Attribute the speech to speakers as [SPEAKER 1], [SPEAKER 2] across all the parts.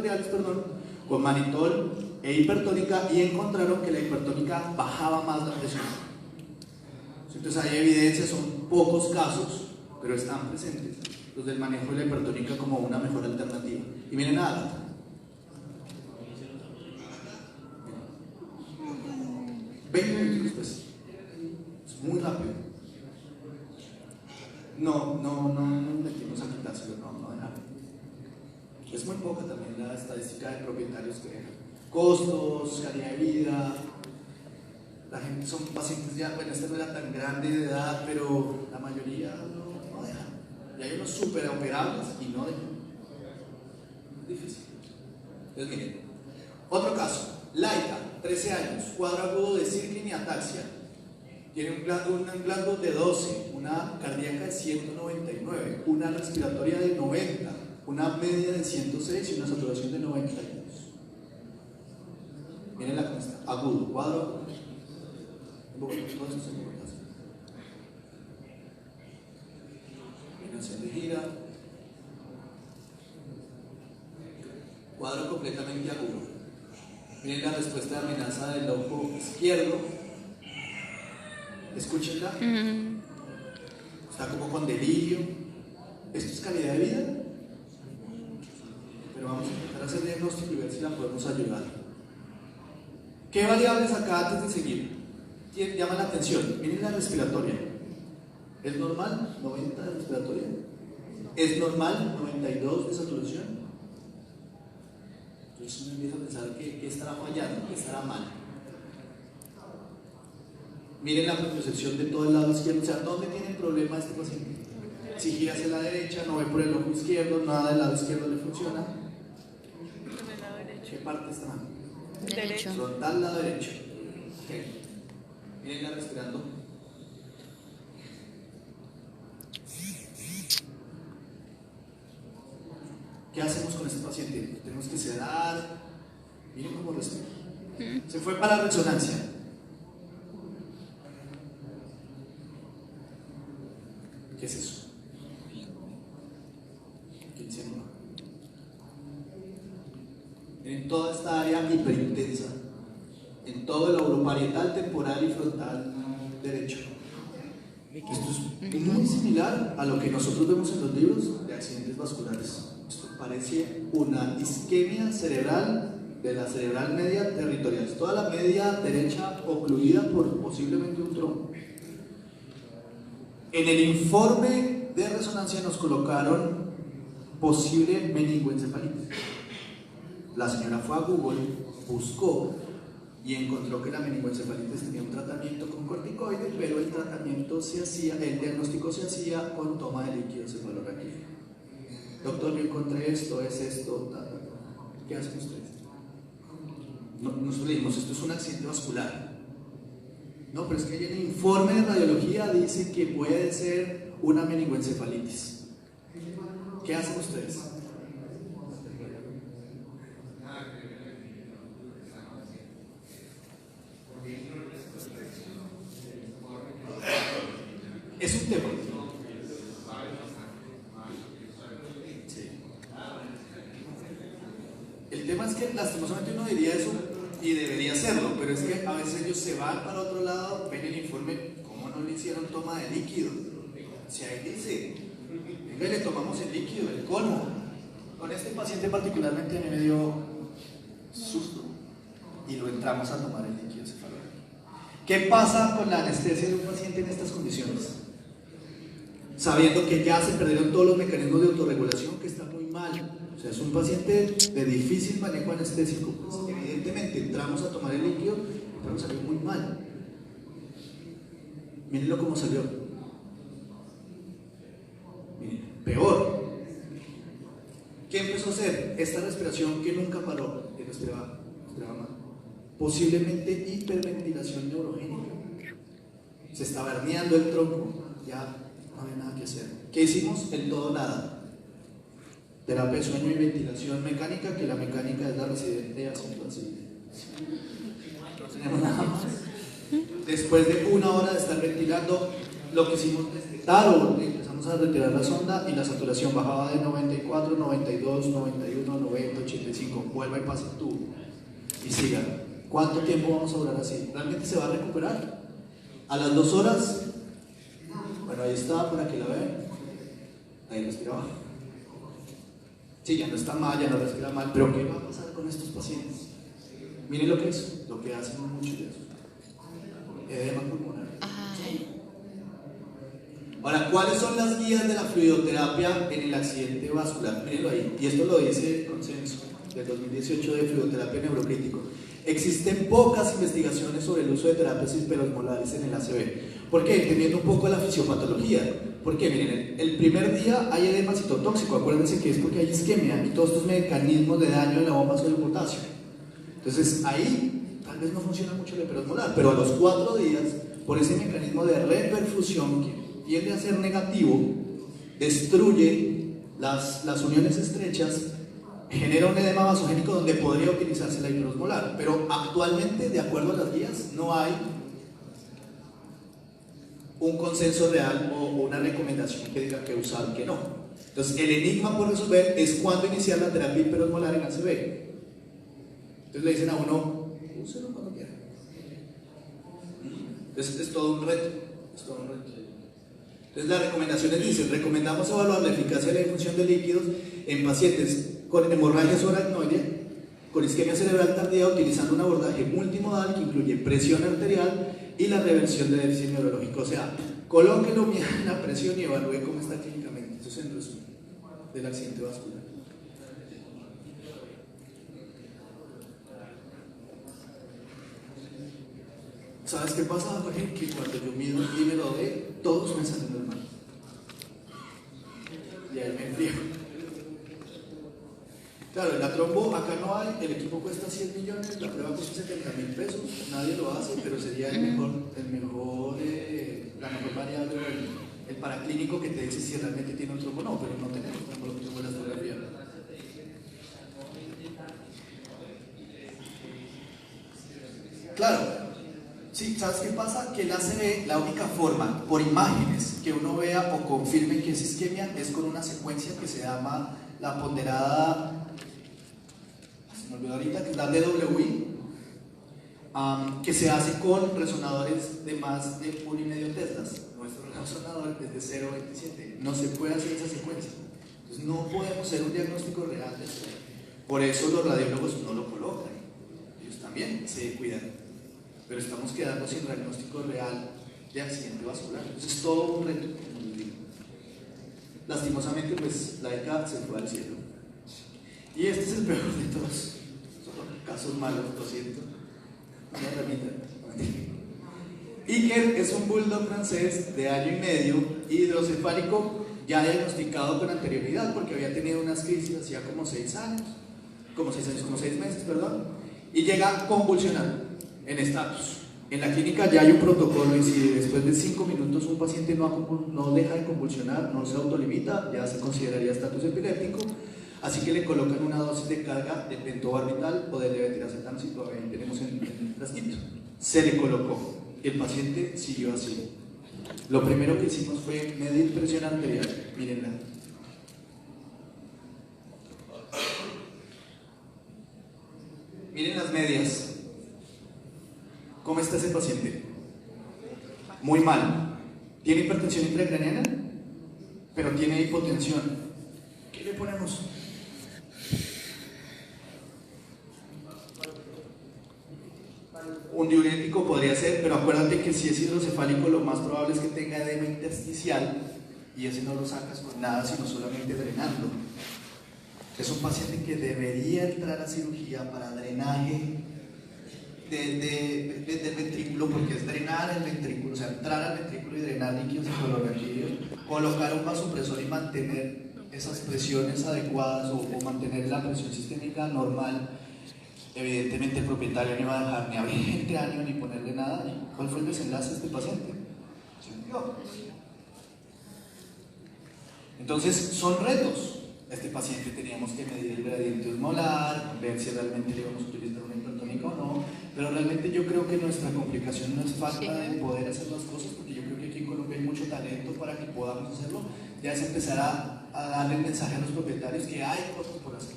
[SPEAKER 1] vectoriales, perdón, con manitol e hipertónica, y encontraron que la hipertónica bajaba más la presión. Entonces hay evidencia, son pocos casos, pero están presentes los del manejo de la hipertónica como una mejor alternativa. Y miren a Agatha. 20 minutos después. Es muy rápido. No metimos a quitárselo, no dejar. Es muy poca también la estadística de propietarios que dejan. Costos, calidad de vida. La gente son pacientes ya, bueno, este no era tan grande de edad, pero la mayoría no dejan. Y hay unos superoperables y no dejan. Es difícil. Entonces miren, otro caso. Laika, 13 años, cuadro agudo de Circlin y ataxia. Tiene un glando de 12, una cardíaca de 199, una respiratoria de 90, una media de 106 y una saturación de 92. Miren la consta, agudo, cuadro agudo. Miren, de gira. Cuadro completamente agudo. Miren la respuesta de amenaza del ojo izquierdo. Escúchenla. Está como con delirio. ¿Esto es calidad de vida? Pero vamos a intentar hacer diagnóstico y ver si la podemos ayudar. ¿Qué variables acá antes de seguir llaman la atención? Miren la respiratoria. ¿Es normal? 90 de respiratoria. ¿Es normal? 92 de saturación. Entonces uno empieza a pensar que estará fallando, que estará mal. Miren la propiocepción de todo el lado izquierdo, o sea, ¿dónde tiene el problema este paciente? Si gira hacia la derecha, no ve por el ojo izquierdo, nada del lado izquierdo le funciona. ¿Qué parte está mal?
[SPEAKER 2] Derecho.
[SPEAKER 1] Frontal, lado derecho. Okay. Miren respirando. ¿Qué hacemos con este paciente? Tenemos que sedar. Miren cómo respira. Se fue para resonancia. ¿Qué es eso? En toda esta área hiperintensa, en todo el lóbulo temporal y frontal derecho. Esto es muy similar a lo que nosotros vemos en los libros de accidentes vasculares. Esto parece una isquemia cerebral de la cerebral media territorial. Toda la media derecha ocluida por posiblemente un trombo. En el informe de resonancia nos colocaron posible meningoencefalitis. La señora fue a Google, buscó y encontró que la meningoencefalitis tenía un tratamiento con corticoides, pero el tratamiento se hacía, el diagnóstico se hacía con toma de líquido cefalorraquídeo. Doctor, yo encontré esto, es esto, ¿qué hacen ustedes? Nosotros le dijimos, esto es un accidente vascular. No, pero es que el informe de radiología dice que puede ser una meningoencefalitis. ¿Qué hacen ustedes? Es un tema. Sí. El tema es que lastimosamente uno diría eso y debería hacerlo, pero es que a veces ellos se van para otro lado, ven el informe, ¿cómo no le hicieron toma de líquido? Si ahí dice, venga, le tomamos el líquido, el colmo. Con este paciente particularmente a mí me dio susto y lo entramos a tomar el líquido cefalorraquídeo. ¿Qué pasa con la anestesia de un paciente en estas condiciones? Sabiendo que ya se perdieron todos los mecanismos de autorregulación, que está muy mal. O sea, es un paciente de difícil manejo anestésico. Pues, evidentemente entramos a tomar el líquido, pero salió muy mal. Mírenlo cómo salió. Miren, peor. ¿Qué empezó a hacer? Esta respiración que nunca paró, que respiraba mal. Posiblemente hiperventilación neurogénica. Se estaba herniando el tronco, ya no había nada que hacer. ¿Qué hicimos? El todo nada. Terapia de sueño y ventilación mecánica, que la mecánica es la residente haciendo así. No tenemos nada más. Después de 1 hora de estar ventilando, lo que hicimos es detectar o empezamos Vamos a retirar la sonda y la saturación bajaba de 94, 92, 91, 90, 85. Vuelva y pase el tubo y siga. ¿Cuánto tiempo vamos a durar así? ¿Realmente se va a recuperar? A las 2 horas, bueno, ahí está para que la vean. Ahí respiraba. Sí, ya no está mal, ya no respira mal, pero ¿qué va a pasar con estos pacientes? Miren lo que es, lo que hacen muchos de ellos. Edema pulmonar. Ahora, ¿cuáles son las guías de la fluidoterapia en el accidente vascular? Mírenlo ahí, y esto lo dice el consenso del 2018 de fluidoterapia neurocrítico. Existen pocas investigaciones sobre el uso de terapias hiperosmolares en el ACV. ¿Por qué? Entendiendo un poco la fisiopatología. Porque miren, el primer día hay edema citotóxico, acuérdense que es porque hay isquemia y todos estos mecanismos de daño en la bomba de potasio. Entonces ahí tal vez no funciona mucho el hiperosmolar, pero a los 4 días, por ese mecanismo de reperfusión que tiende a ser negativo, destruye las uniones estrechas, genera un edema vasogénico donde podría utilizarse la hiperosmolar, pero actualmente, de acuerdo a las guías, no hay un consenso real o una recomendación que diga que usar o que no. Entonces, el enigma por resolver es cuándo iniciar la terapia hiperosmolar en ACV. Entonces le dicen a uno, úselo cuando quiera. Es todo un reto. Entonces las recomendaciones dicen, recomendamos evaluar la eficacia de la infusión de líquidos en pacientes con hemorragia subaracnoidea, con isquemia cerebral tardía, utilizando un abordaje multimodal que incluye presión arterial y la reversión de déficit neurológico. O sea, colóquelo, mida la presión y evalúe cómo está clínicamente. Eso es en resumen del accidente vascular. ¿Sabes qué pasa, Jorge? Que cuando yo mido el dímero D, todos me salen normal. Y ahí me enfrío. Claro, en la trombo acá no hay, el equipo cuesta 100 millones, la prueba cuesta 70.000 pesos, nadie lo hace, pero sería la mejor variable, el paraclínico que te dice si realmente tiene un trombo o no, pero no tenemos trombo en la fotografía. Claro. Sí, ¿sabes qué pasa? Que el ACV, la única forma, por imágenes, que uno vea o confirme que es isquemia, es con una secuencia que se llama la ponderada, se me olvidó ahorita, que es la DWI, que se hace con resonadores de más de 1,5 teslas. Nuestro resonador es de 0,27. No se puede hacer esa secuencia. Entonces no podemos hacer un diagnóstico real de esto. Por eso los radiólogos no lo colocan. Ellos también se cuidan. Pero estamos quedando sin diagnóstico real de accidente vascular. Entonces es todo un reto. Lastimosamente, pues la ECA se fue al cielo. Y este es el peor de todos. Son casos malos, lo siento. Una ramita. Iker es un bulldog francés de 1 año y medio, hidrocefálico, ya diagnosticado con anterioridad, porque había tenido unas crisis hacía como 6 meses, y llega convulsionando en estatus. En la clínica ya hay un protocolo y si después de 5 minutos un paciente no deja de convulsionar, no se autolimita, ya se consideraría estatus epiléptico, así que le colocan una dosis de carga de pentobarbital o de levetiracetam, si todavía tenemos en el frasquito. Se le colocó, el paciente siguió así. Lo primero que hicimos fue medir presión arterial, mírenla. Miren las medias. ¿Cómo está ese paciente? Muy mal. ¿Tiene hipertensión intracraneana? Pero tiene hipotensión. ¿Qué le ponemos? Un diurético podría ser, pero acuérdate que si es hidrocefálico lo más probable es que tenga edema intersticial y ese no lo sacas con nada sino solamente drenando. Es un paciente que debería entrar a cirugía para drenaje del ventrículo, porque es drenar el ventrículo, o sea, entrar al ventrículo y drenar líquidos cefalorraquídeos, colocar un vasopresor y mantener esas presiones adecuadas o mantener la presión sistémica normal. Evidentemente el propietario no iba a dejar ni abrir el cráneo ni ponerle nada. ¿Cuál fue el desenlace de este paciente? Se murió. Entonces son retos. Este paciente teníamos que medir el gradiente osmolar, ver si realmente le íbamos a utilizar una hipertónica o no, pero realmente yo creo que nuestra complicación no es falta de poder hacer las cosas, porque yo creo que aquí en Colombia hay mucho talento para que podamos hacerlo, ya es empezar a darle el mensaje a los propietarios que hay cosas por hacer.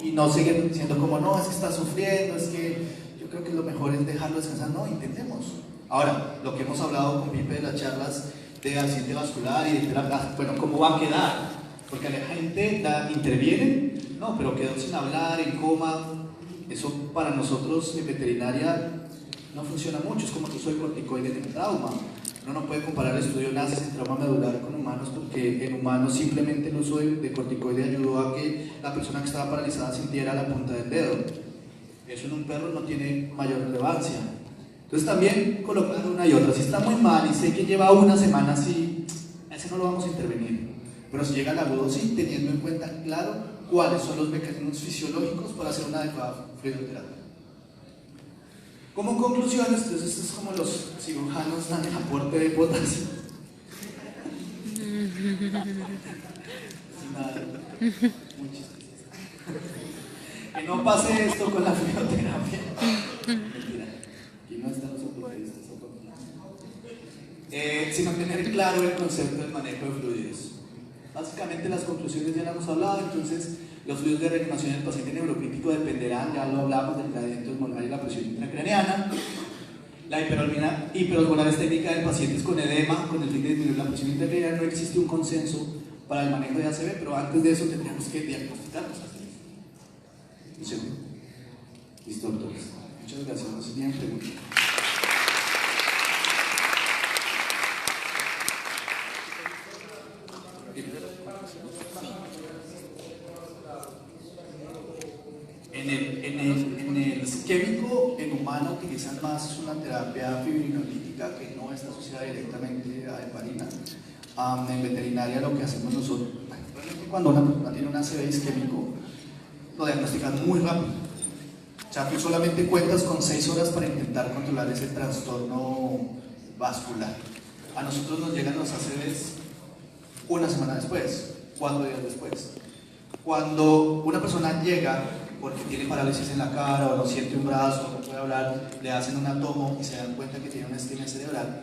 [SPEAKER 1] Y no siguen diciendo como, no, es que está sufriendo, es que yo creo que lo mejor es dejarlo descansar. No, intentemos. Ahora, lo que hemos hablado con Pipe de las charlas de accidente vascular y de terapia, bueno, ¿cómo va a quedar? Porque la gente interviene, no, pero quedó sin hablar, en coma. Eso para nosotros en veterinaria no funciona mucho, es como que soy corticoide en trauma. Uno no puede comparar el estudio NACES en trauma medular con humanos, porque en humanos simplemente el uso de corticoide ayudó a que la persona que estaba paralizada sintiera la punta del dedo. Eso en un perro no tiene mayor relevancia. Entonces también colocar una y otra. Si está muy mal y sé que lleva una semana así, a ese no lo vamos a intervenir. Pero si llega al agudo, sí, teniendo en cuenta, claro, cuáles son los mecanismos fisiológicos para hacer una adecuada fluidoterapia. Como conclusiones, entonces esto es como los cirujanos dan el aporte de potasio. Muy chistoso. Que no pase esto con la fluidoterapia. Mentira, aquí no están los ortopedistas. Sino tener claro el concepto del manejo de fluidos. Básicamente las conclusiones ya las hemos hablado, entonces los fluidos de reanimación del paciente neurocrítico dependerán, ya lo hablamos, del gradiente osmolar y la presión intracraneana. La hiperosmolar es técnica de pacientes con edema, con el fin de disminuir la presión intracraneana. No existe un consenso para el manejo de ACV, pero antes de eso tendríamos que diagnosticarlos. ¿Sí? Listo, doctores. Muchas gracias. No sé si tienen preguntas. En el isquémico, en humano, utilizan más una terapia fibrinolítica que no está asociada directamente a heparina. En veterinaria lo que hacemos nosotros, cuando una persona tiene un ACV isquémico, lo diagnostican muy rápido. O sea, tú solamente cuentas con 6 horas para intentar controlar ese trastorno vascular. A nosotros nos llegan los ACVs una semana después, 4 días después. Cuando una persona llega porque tiene parálisis en la cara o no siente un brazo, no puede hablar, le hacen un tomo y se dan cuenta que tiene una isquemia cerebral,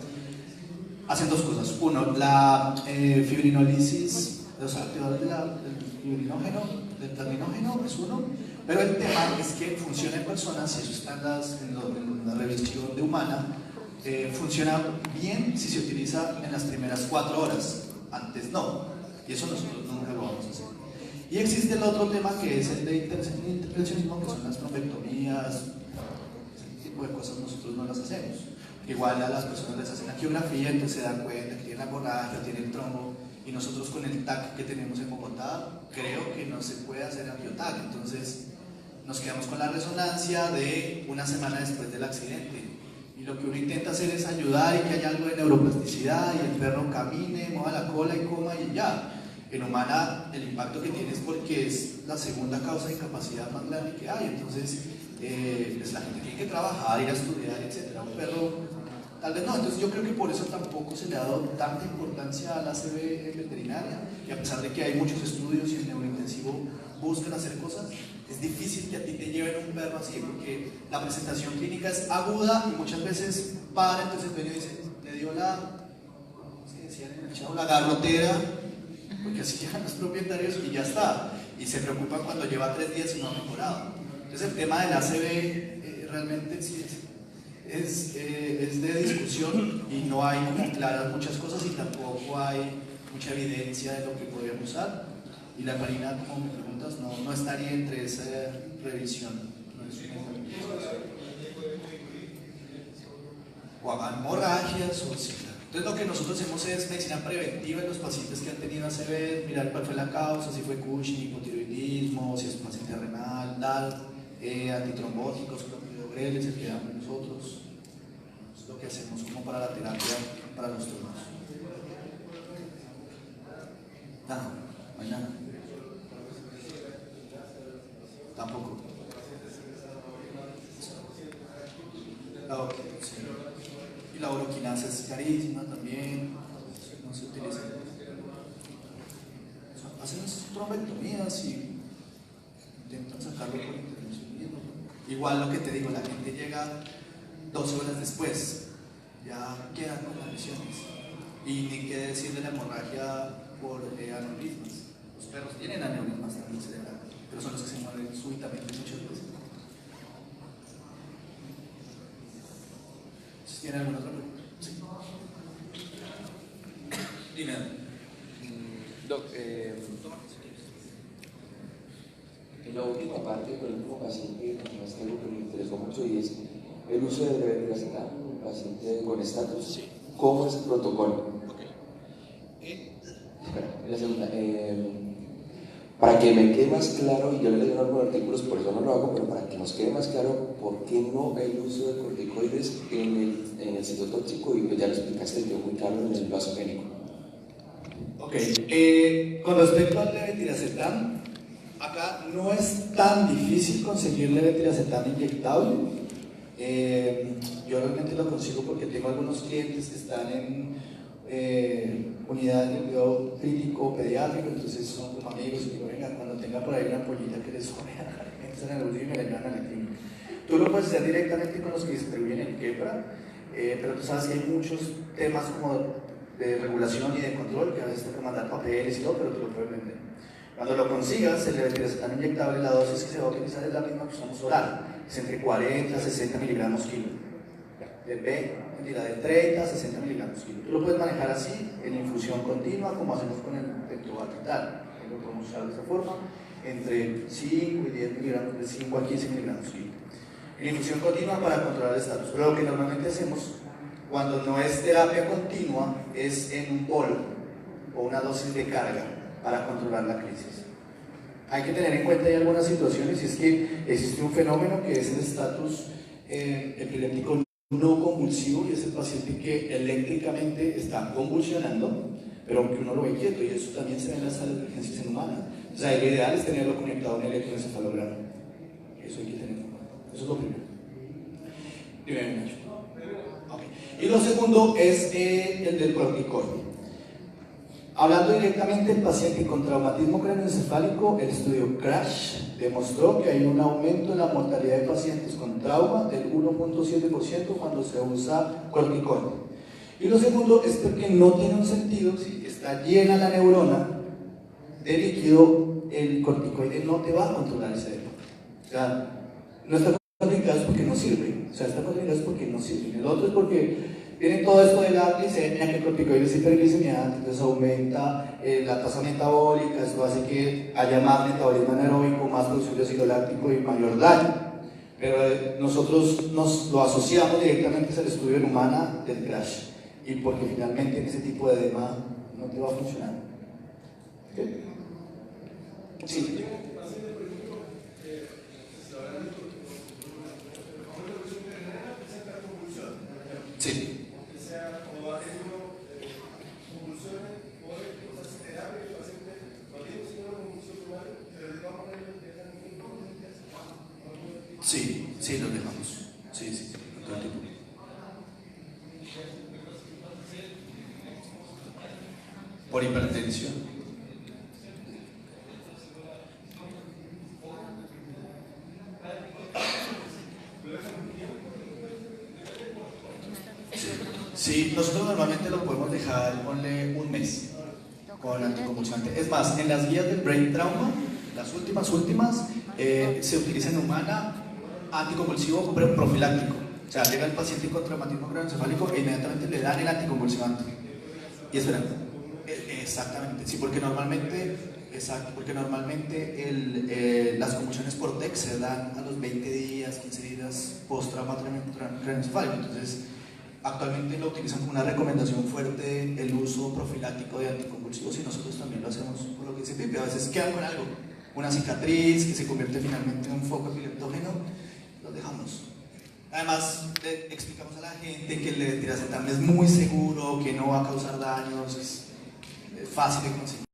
[SPEAKER 1] hacen 2 cosas. Uno, la fibrinólisis, los activadores del fibrinógeno, del terminógeno es uno, pero el tema es que funciona en personas, y eso está en la revisión de humana, funciona bien si se utiliza en las primeras 4 horas, antes no, y eso nosotros nunca lo vamos a hacer. Y existe el otro tema que es el de intervencionismo, que son las trombectomías, ese tipo de cosas nosotros no las hacemos. Igual a las personas les hacen angiografía, entonces se dan cuenta que tienen la hemorragia, tienen trombo, y nosotros con el TAC que tenemos en Bogotá, creo que no se puede hacer angioTAC, entonces nos quedamos con la resonancia de una semana después del accidente. Y lo que uno intenta hacer es ayudar y que haya algo de neuroplasticidad y el perro camine, mueva la cola y coma y ya. En humana el impacto que tiene es porque es la segunda causa de incapacidad más grande que hay, entonces pues la gente tiene que trabajar, ir a estudiar, etc. Un perro tal vez no, entonces yo creo que por eso tampoco se le ha dado tanta importancia a la ACV en veterinaria, y a pesar de que hay muchos estudios y en neurointensivo buscan hacer cosas, es difícil que a ti te lleven un perro así, porque la presentación clínica es aguda y muchas veces para, entonces el dueño dice, le dio la garrotera, porque así llegan los propietarios y ya está, y se preocupan cuando lleva 3 días y no ha mejorado. Entonces el tema del ACV realmente sí es de discusión y no hay como claras muchas cosas y tampoco hay mucha evidencia de lo que podríamos usar, y la heparina, como me preguntas, no estaría entre esa revisión. No es o hemorragias o etc. Entonces lo que nosotros hacemos es medicina preventiva en los pacientes que han tenido ACV, mirar cuál fue la causa, si fue Cushing, hipotiroidismo, si es un paciente renal, tal, antitrombóticos, clopidogrel, es el que damos nosotros. Es lo que hacemos como para la terapia para los turnos. Nada, no hay nada. Tampoco. Sí. Y la oroquinasa es carísima también, no se utiliza. Hacen trombectomías y intentan sacarlo por intervencionismo. Igual lo que te digo, la gente llega 12 horas después, ya quedan con las lesiones. Y ni qué decir de la hemorragia por aneurismas. Los perros tienen aneurismas también cerebrales, pero son los que se mueven súbitamente muchas veces. ¿Tienen alguna otra pregunta? Sí. Dime.
[SPEAKER 2] Doc, en la última parte, con el último paciente, mencionaste algo que me interesó mucho y es el uso de levetiracetam en un paciente con estatus.
[SPEAKER 1] Sí.
[SPEAKER 2] ¿Cómo es el protocolo?
[SPEAKER 1] Okay.
[SPEAKER 2] Espera, la segunda. Para que me quede más claro, y yo le leo algunos artículos, por eso no lo hago, pero para que nos quede más claro, ¿por qué no el uso de corticoides en el citotóxico? Y pues ya lo explicaste, quedó muy claro en el vasogénico.
[SPEAKER 1] Ok, con respecto al levetiracetam, acá no es tan difícil conseguir levetiracetam inyectable. Yo realmente lo consigo porque tengo algunos clientes que están en unidades de cuidado crítico pediátrico, entonces son como amigos y digo, venga, cuando tenga por ahí una pollita que les pone, entran en el y me la llevan a la clínica. Tú lo puedes hacer directamente con los que distribuyen el Keppra, pero tú sabes que hay muchos temas como de regulación y de control, que a veces te pueden mandar papeles y todo, pero tú lo puedes vender. Cuando lo consigas, el levetiracetam inyectable, la dosis que se va a utilizar es la misma que usamos oral, es entre 40 a 60 miligramos kilo. De 30 a 60 miligramos kilo. Tú lo puedes manejar así, en infusión continua, como hacemos con el pentobarbital. Lo podemos usar de esta forma, entre 5 y 10 miligramos, de 5 a 15 miligramos kilo. En infusión continua para controlar el estatus. Pero lo que normalmente hacemos cuando no es terapia continua es en un polo o una dosis de carga para controlar la crisis. Hay que tener en cuenta hay algunas situaciones, y es que existe un fenómeno que es el estatus epiléptico no convulsivo, y es el paciente que eléctricamente está convulsionando, pero aunque uno lo ve quieto, y eso también se ve en las salas de emergencias en humanas. O sea, lo ideal es tenerlo conectado a un electroencefalograma. Eso hay que tener en cuenta. Eso es lo primero. Dime, Nacho. Okay. Y lo segundo es el del corticoide. Hablando directamente del paciente con traumatismo craneoencefálico, el estudio CRASH demostró que hay un aumento en la mortalidad de pacientes con trauma del 1.7% cuando se usa corticoide. Y lo segundo es porque no tiene un sentido, si está llena la neurona de líquido, el corticoide no te va a controlar ese cerebro. O sea, no está contraindicado es porque no sirve. O sea, está contraindicado es porque no sirve. El otro es porque tiene todo esto de la glicemia, que el corticoide es hiperglicemiante, entonces aumenta la tasa metabólica, esto hace que haya más metabolismo anaeróbico, más producción de ácido láctico y mayor daño. Pero nosotros nos lo asociamos directamente al estudio en humana del CRASH, y porque finalmente en ese tipo de edema no te va a funcionar. ¿Okay? Sí. Sí. Sí, sí, lo dejamos. Sí, sí, todo el tiempo. Por hipertensión. Sí, nosotros normalmente lo podemos dejar, ponle un mes con anticonvulsivante. Es más, en las guías del brain trauma, las últimas, se utiliza en humana anticonvulsivo profiláctico. O sea, llega el paciente con traumatismo craneoencefálico e inmediatamente le dan el anticonvulsivante. Y espera, exactamente, sí, porque normalmente, las convulsiones por TEC se dan a los 20 días, 15 días post-trauma craneoencefálico. Entonces, actualmente lo utilizan como una recomendación fuerte el uso profiláctico de anticonvulsivos, y nosotros también lo hacemos por lo que dice Pipe. A veces quedan con algo, una cicatriz que se convierte finalmente en un foco epileptógeno, lo dejamos. Además, le explicamos a la gente que el levetiracetam es muy seguro, que no va a causar daños, es fácil de conseguir.